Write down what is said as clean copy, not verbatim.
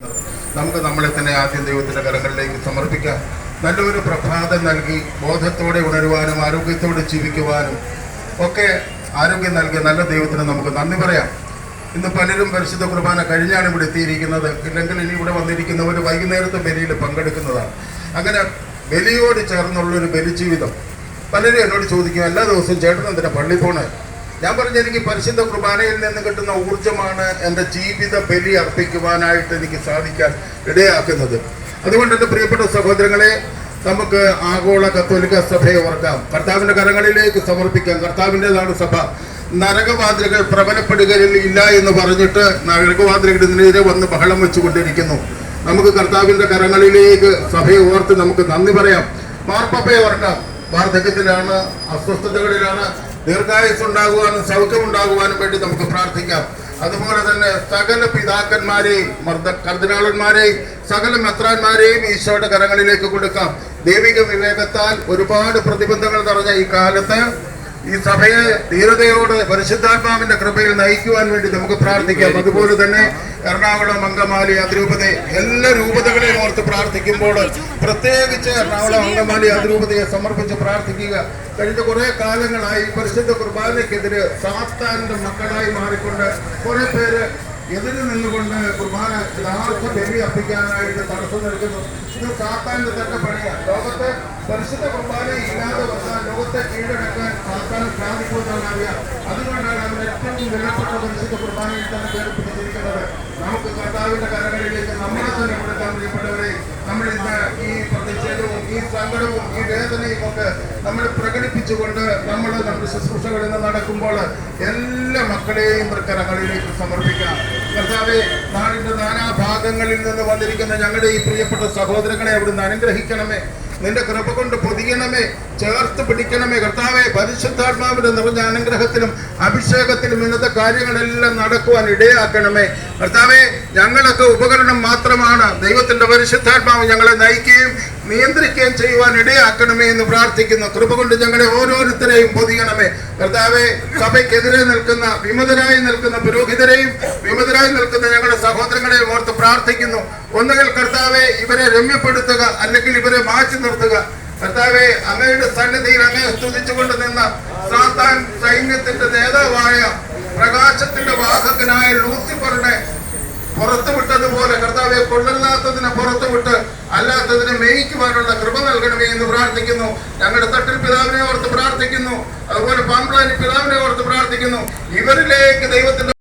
നമുക്ക് നമ്മളെ തന്നെ ആദ്യം ദൈവത്തിൻ്റെ കരങ്ങളിലേക്ക് സമർപ്പിക്കാം. നല്ലൊരു പ്രഭാതം നൽകി ബോധത്തോടെ ഉണരുവാനും ആരോഗ്യത്തോടെ ജീവിക്കുവാനും ഒക്കെ ആരോഗ്യം നൽകിയ നല്ല ദൈവത്തിന് നമുക്ക് നന്ദി പറയാം. ഇന്ന് പലരും പരിശുദ്ധ കുർബാന കഴിഞ്ഞാണ് ഇവിടെ എത്തിയിരിക്കുന്നത്. ഇല്ലെങ്കിൽ ഇനി ഇവിടെ വന്നിരിക്കുന്നവർ വൈകുന്നേരത്തെ ബലിയിൽ പങ്കെടുക്കുന്നതാണ്. അങ്ങനെ ബലിയോട് ചേർന്നുള്ളൊരു ബലിജീവിതം. പലരും എന്നോട് ചോദിക്കും, എല്ലാ ദിവസവും ചേട്ടൻ എന്തിനാ പള്ളി പോണേ? ഞാൻ പറഞ്ഞു, എനിക്ക് പരിശുദ്ധ കുർബാനയിൽ നിന്ന് കിട്ടുന്ന ഊർജ്ജമാണ് എൻ്റെ ജീവിത ബലി അർപ്പിക്കുവാനായിട്ട് എനിക്ക് സാധിക്കാൻ ഇടയാക്കുന്നത്. അതുകൊണ്ട് എൻ്റെ പ്രിയപ്പെട്ട സഹോദരങ്ങളെ, നമുക്ക് ആഗോള കത്തോലിക്ക സഭയെ ഓർക്കാം, കർത്താവിൻ്റെ കരങ്ങളിലേക്ക് സമർപ്പിക്കാം. കർത്താവിൻ്റെതാണ് സഭ. നരകവാതിലുകൾ പ്രബലപ്പെടുകയില്ല എന്ന് പറഞ്ഞിട്ട് നരകവാതിലുകൾക്കെതിരെ വന്ന് ബഹളം വെച്ചുകൊണ്ടിരിക്കുന്നു. നമുക്ക് കർത്താവിൻ്റെ കരങ്ങളിലേക്ക് സഭയെ ഓർത്ത് നമുക്ക് നന്ദി പറയാം. മാർപ്പാപ്പയെ ഓർക്കാം. വാർദ്ധക്യത്തിലാണ്, അസ്വസ്ഥതകളിലാണ്. ദീർഘായുസ് ഉണ്ടാകുവാനും സൗഖ്യമുണ്ടാകുവാനും വേണ്ടി നമുക്ക് പ്രാർത്ഥിക്കാം. അതുപോലെ തന്നെ സകല പിതാക്കന്മാരെയും കർദിനാളന്മാരെയും സകല മെത്രാന്മാരെയും ഈശോയുടെ കരങ്ങളിലേക്ക് കൊടുക്കാം. ദൈവിക വിവേകത്താൽ ഒരുപാട് പ്രതിബന്ധങ്ങൾ നിറഞ്ഞ ഈ കാലത്ത് ഈ സഭയെ ധീരതയോട് പരിശുദ്ധാത്മാവിന്റെ കൃപയിൽ നയിക്കുവാൻ വേണ്ടി നമുക്ക് പ്രാർത്ഥിക്കാം. അതുപോലെ തന്നെ എറണാകുളം, അങ്കമാലി, അതിരൂപതയെ എല്ലാ രൂപതകളെയും ഓർത്ത് പ്രാർത്ഥിക്കുമ്പോൾ പ്രത്യേകിച്ച് എറണാകുളം, അങ്കമാലി അതിരൂപതയെ സമർപ്പിച്ച് പ്രാർത്ഥിക്കുക. കഴിഞ്ഞ കുറെ കാലങ്ങളായി പരിശുദ്ധ കുർബാനയ്ക്കെതിരെ സാത്താന്റെ മക്കളായി മാറിക്കൊണ്ട് കുറെ പേര് എതിര് നിന്നുകൊണ്ട് കുർബാന യഥാർത്ഥ ബലി അർപ്പിക്കാനായിട്ട് തടസ്സം നൽകുന്നു. ഇത് സാത്താന്റെ തന്നെ പണിയാണ്. ലോകത്തെ പരിശുദ്ധ കുർബാന ഇല്ലാതെ വന്നാൽ ലോകത്തെ കീഴടക്കാൻ സാത്താന് സാധിക്കുമെന്നറിയാം. അതുകൊണ്ടാണ് അവർ ഏറ്റവും വിലപ്പെട്ട പരിശുദ്ധ കുർബാനയിൽ തന്നെ പേരിപ്പിച്ചിരിക്കുന്നത്. നമുക്ക് കർത്താവിന്റെ കരങ്ങളിലേക്ക് നമ്മളെ തന്നെ കൊടുക്കാൻ പ്രിയപ്പെട്ടവരെ. നമ്മൾ ഇന്ന് ഈ പ്രതിഷേധവും ഈ സങ്കടവും ഈ വേദനയും ഒക്കെ നമ്മൾ പ്രകടിപ്പിച്ചുകൊണ്ട് നമ്മുടെ ശുശ്രൂഷകളിൽ നിന്ന് നടക്കുമ്പോൾ എല്ലാ മക്കളെയും കരങ്ങളിലേക്ക് സമർപ്പിക്കാം. കർത്താവെ, നാടിന്റെ നാനാഭാഗങ്ങളിൽ നിന്ന് വന്നിരിക്കുന്ന ഞങ്ങളുടെ ഈ പ്രിയപ്പെട്ട സഹോദരങ്ങളെ അവിടുന്ന് അനുഗ്രഹിക്കണമേ. നിന്റെ കൃപ കൊണ്ട് പൊതിയണമേ, ചേർത്ത് പിടിക്കണമേ. കർത്താവെ, പരിശുദ്ധാത്മാവിന്റെ നിറഞ്ഞ അനുഗ്രഹത്തിലും അഭിഷേകത്തിലും ഇന്നത്തെ കാര്യങ്ങളെല്ലാം നടക്കുവാൻ ഇടയാക്കണമേ. കർത്താവെ, ഞങ്ങളൊക്കെ ഉപകരണം മാത്രമാണ്. ദൈവത്തിന്റെ പരിശുദ്ധാത്മാവ് ഞങ്ങളെ നയിക്കുകയും നിയന്ത്രിക്കുകയും ചെയ്യുവാൻ ഇടയാക്കണമേ എന്ന് പ്രാർത്ഥിക്കുന്നു. കൃപ കൊണ്ട് ഞങ്ങളെ ഓരോരുത്തരെയും പൊതിയണമേ. കർത്താവെ, സഭയ്ക്കെതിരെ നിൽക്കുന്ന വിമതരായി നിൽക്കുന്ന പുരോഹിതരെയും വിമതരായി നിൽക്കുന്ന ഞങ്ങളുടെ സഹോദരങ്ങളെയും ഓർത്ത് പ്രാർത്ഥിക്കുന്നു. ഒന്നുകിൽ കർത്താവെ ഇവരെ രമ്യപ്പെടുത്തുക, അല്ലെങ്കിൽ ഇവരെ മാറ്റി നിർത്തുക. കർത്താവെ, അങ്ങയുടെ സന്നിധിയിൽ അങ്ങയെ സ്തുതിച്ചുകൊണ്ട് നിന്ന സാത്താൻ സൈന്യത്തിന്റെ നേതാവായ പ്രകാശത്തിന്റെ വാഹകനായ ലൂസിഫറിനെ പുറത്തുവിട്ടതുപോലെ കർത്താവെ, കൊള്ളരുതാത്തതിനെ പുറത്തുവിട്ട് അല്ലാത്തതിനെ മേയിക്കുവാനുള്ള കൃപ നൽകണമേ എന്ന് പ്രാർത്ഥിക്കുന്നു. ഞങ്ങളുടെ തട്ടിൽ പിതാവിനെ ഓർത്ത് പ്രാർത്ഥിക്കുന്നു. അതുപോലെ പാമ്പ്ലാനി പിതാവിനെ ഓർത്ത് പ്രാർത്ഥിക്കുന്നു. ഇവരിലേക്ക് ദൈവത്തിന്റെ